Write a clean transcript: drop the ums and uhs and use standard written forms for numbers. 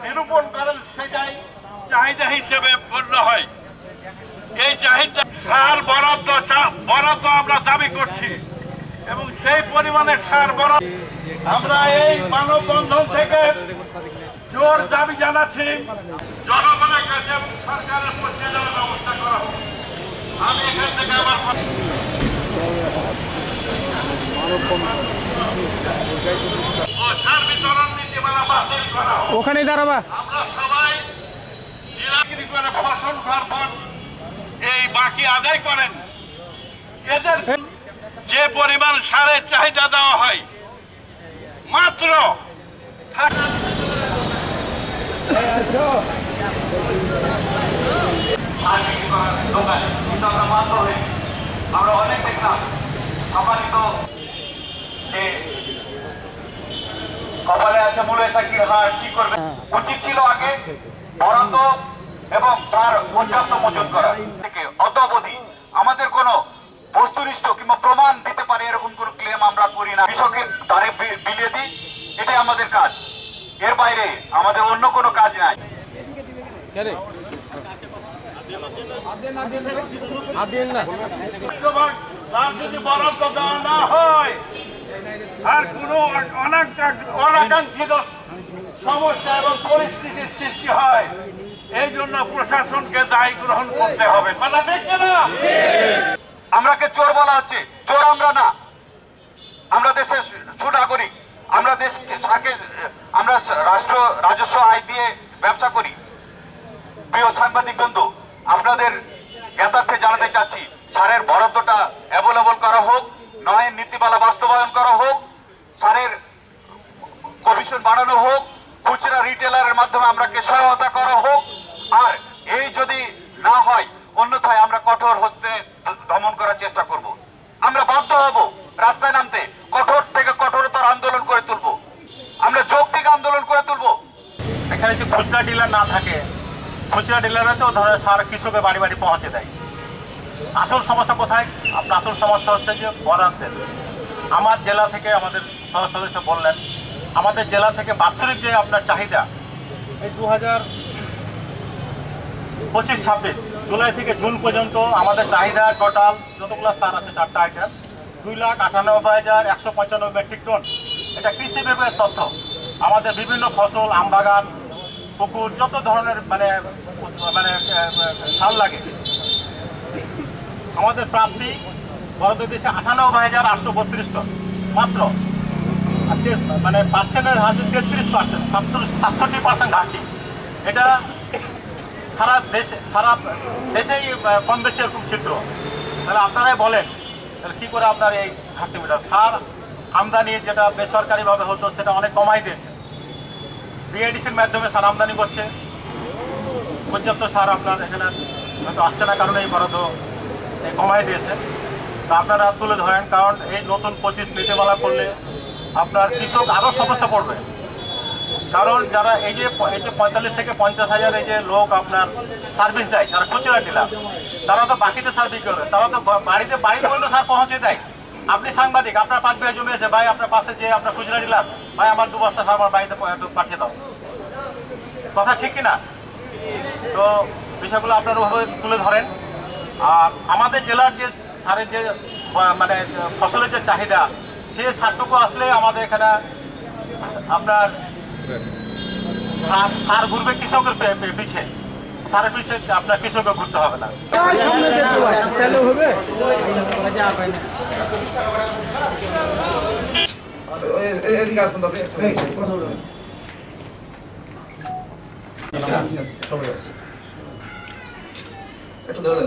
নিরূপণ করেন সেটাই চাহিদা হিসেবে পূর্ণ হয়। এই চাহিদা সার বরাদ্দ আমরা দাবি করছি এবং সেই পরিমাণে সার বরাদ্দ আমরা এই মানববন্ধন থেকে জোর দাবি জানাচ্ছি জনগণের কাছে এবং সরকারের পক্ষে ব্যবস্থা করা হোক। আমি এখান থেকে আমার সার বিতরণ নীতিমালা বাতিল করা হোক। ওখানেই দাঁড়াবা। আমরা সবাই নিরাকরি করে ফসল খাওয়ার এই বাকি আদায় করেন। এদের যে পরিমাণ সারের চাহিদা দেওয়া হয় মাত্র আমরা অনেক দেখলাম সম্মানিত যে কপালে আছে মূলে চাকরির হার কি করবে। উচিত ছিল আগে বরাদ্দ এবং সার পর্যাপ্ত মজুত করা থেকে অদ্যাবধি আমাদের কোনো বস্তুনিষ্ঠ কিংবা প্রমাণ দিতে পারে এরকম কোনো ক্লেম আমরা করি না। কৃষকের দ্বারে বিলিয়ে দিই, এটাই আমাদের কাজ। এর বাইরে আমাদের অন্য কোনো কাজ নাই। যদি বরাদ্দ দেওয়া না হয় আর কোনো অনাকাঙ্ক্ষিত সমস্যা এবং পরিস্থিতির সৃষ্টি হয়, এই জন্য প্রশাসনকে দায়ী গ্রহণ করতে হবে। আমরাকে চোর বলা হচ্ছে, চোর আমরা না, আমরা দেশের সুনাগরিক। আমরা দেশকে আমরা রাষ্ট্র রাজস্ব আয় দিয়ে ব্যবসা করি। প্রিয় সাংবাদিক বন্ধু, আপনাদের জ্ঞাতার্থে জানাতে চাচ্ছি সারের বরাদ্দটা অ্যাভেলেবল করা হোক, নয় নীতিমালা বাস্তবায়ন করা হোক, সারের কমিশন বাড়ানো হোক, খুচরা রিটেলারের মাধ্যমে আমরাকে সহায়তা করা হোক। আর এই যদি না হয় অন্যথায় আমরা কঠোর হস্তে দমন করার চেষ্টা করব। আমরা বাধ্য হব রাস্তায় নামতে, কঠোর থেকে কঠোরতর আন্দোলন করে তুলব। আমরা যৌক্তিক আন্দোলন করে তুলব। এখানে যদি খুচরা ডিলার না থাকে, খুচরা ডিলাররা তো ধরে সার কৃষকের বাড়ি বাড়ি পৌঁছে দেয়। আসল সমস্যা কোথায়? আপনার আসল সমস্যা হচ্ছে যে বরাদ্দের। আমার জেলা থেকে আমাদের সদস্য বললেন, আমাদের জেলা থেকে বাৎসরিক যে আপনার চাহিদা এই 2025-26 জুলাই থেকে জুন পর্যন্ত আমাদের চাহিদা টোটাল যতগুলো সার আছে 4টা আইটেম 2,98,195 মেট্রিক টন। এটা কৃষি বিভাগের তথ্য। আমাদের বিভিন্ন ফসল, আমবাগান, পুকুর, যত ধরনের মানে সার লাগে আমাদের প্রাপ্তি বরাদ্দ দিয়েছে 98,832 টন মাত্র। মানে পার্সেন্টের হার 33%, 67% ঘাটতি। এটা সারা দেশেই কম বেশি এরকম চিত্র। তাহলে আপনারাই বলেন তাহলে কী করে আপনার এই ঘাটতি মেটাবেন? সার আমদানি যেটা বেসরকারিভাবে হতো সেটা অনেক কমাই দিয়েছে। বিআইডিসির মাধ্যমে সার আমদানি করছে। পর্যাপ্ত সার আপনার এখানে হয়তো আসছে না, কারণে এই বরাদ্দ কমাই দিয়েছে। তো আপনারা তুলে ধরেন, কারণ এই নতুন 25 নীতিমালা করলে আপনার কৃষক আরও সমস্যা পড়বে। কারণ যারা এই যে 45 থেকে 50 হাজার এই যে লোক আপনার সার্ভিস দেয়, যারা খুচরা ডিলার, তারা তো বাকিতে সার বিক্রি করে, তারা তো বাড়ি পর্যন্ত সার পৌঁছে দেয়। আপনি সাংবাদিক, আপনার 5 বিঘা জমি আছে, ভাই আপনার পাশে যে আপনার খুচরা ডিলার, ভাই আমার 2 বস্তা সার আমার বাড়িতে পাঠিয়ে দাও। কথা ঠিক কিনা? তো বিষয়গুলো আপনারা ওভাবে তুলে ধরেন। আর আমাদের জেলার যে সারের যে মানে ফসলের যে চাহিদা, সে সারটুকু আসলে আমাদের এখানে আপনার সার ঘুরবে কৃষকের পিছিয়ে, সারের পিছিয়ে আপনার কৃষককে ঘুরতে হবে না। একটু ধরে